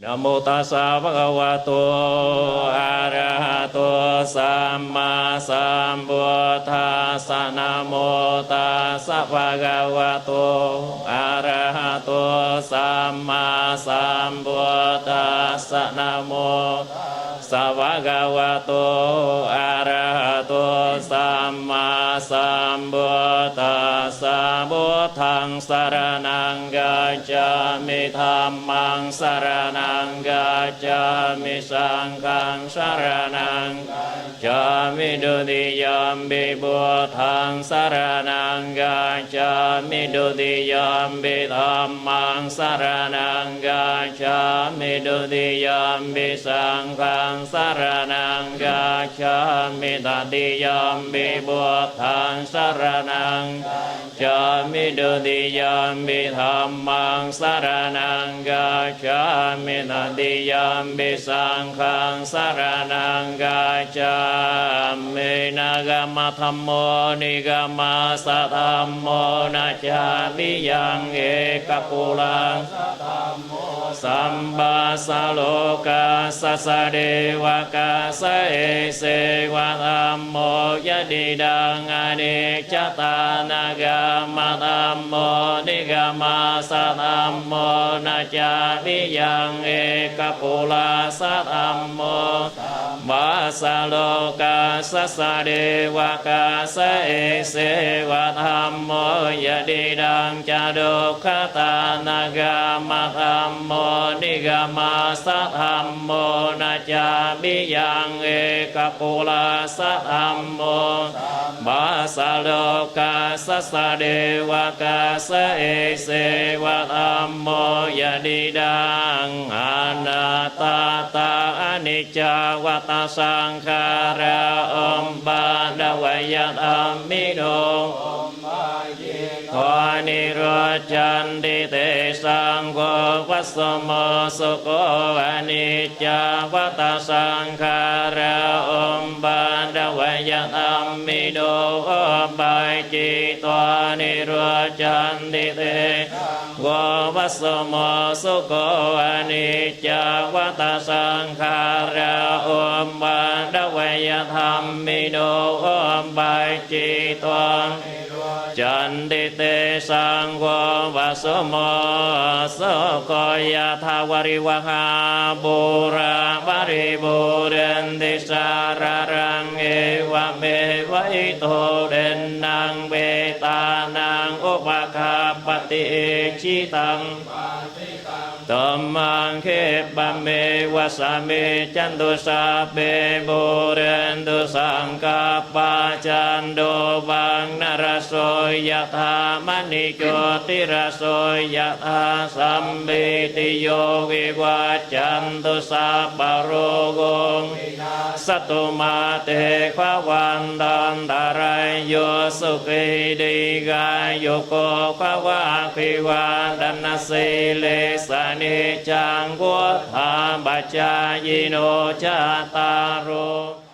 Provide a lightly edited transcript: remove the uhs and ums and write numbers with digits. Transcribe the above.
นะโมตัสสะภะคะวะโตอะระหะโตสัมมาสัมพุทธัสสะนะโมตัสสะภะคะวะโตอะระหะโตสัมมาสัมพุทธัสสะนะโมสัพพะคะวะโตอะระหะโตสัมมาสัมพุทธัสสะพุทธังสรณังกัจฉามิธัมมังสรณังกัจฉามิสังฆังสรณังกัจฉามิดุติยัมปิพุทธังสรณังกัจฉามิดุติยัมปิธัมมังสรณังกัจฉามิดุติยัมปิสังฆังสรณังกัจฉามิตติยัมปิพุทธังสรณังกัจฉามิดุติยัมปิธัมมังสรณังกัจฉามิตติยัมปิสังฆังสรณังกัจฉามินะกะมะธัมโมนิกะมะสะธัมโมนะจามิยังเอกปุลังสัมปัสสะโลกาสัสสะเดวะกาสะเอเสวะธัมโมยะดิดังอเนจจตานากามะธัมโมนิกามะสะธัมโมนะจามิยังเอกปุลาสะธัมโมปัสสะโลกาสัสสะเดวะกาสะเอเสวะธัมโมยะดิดังจตุคตานากามะธัมโมนิกามะสะธัมโมนะจามิยังเอกปุลาสะธัมโมปัสสะโลกาสัสสะเดวะกาสะเอเสวะธัมโมยะดิดังอนัตตาตาอนิจจวัฏสังขาราปันดวยธัมมิโนขอนิโรธจันติเตสังโฆวัสสโมสุโขอนิจจวัฏสังขาราปันดวยธัมมิโนปายจิตวานิโรธจันติเตโกวัสสโมสุโขอนิจจวัฏสังขาราปันดวยธัมมิโนปายจิตวาจันติเตสังโฆวัสสโมสุโขยะถาวริวหาบุราบริบูรณติสารารังเอวะเมวะอิโตเดนนังเบตานังอุปคาปฏิชิตังตัมมังเคปะเมวะสะเมจันตุสาเปบุเรนตุสังกาปาจันโดบังนรโสยะธามณิโกติรโสยะธาสัมปิติโยวิวัจจันตุสัพพะโรโกสัตตุมาเตภวันตันตรายโยสุขิติกายโยโกภวะภิวันตันสีเลสนิจังวุฒาปัจจายโนจตารโร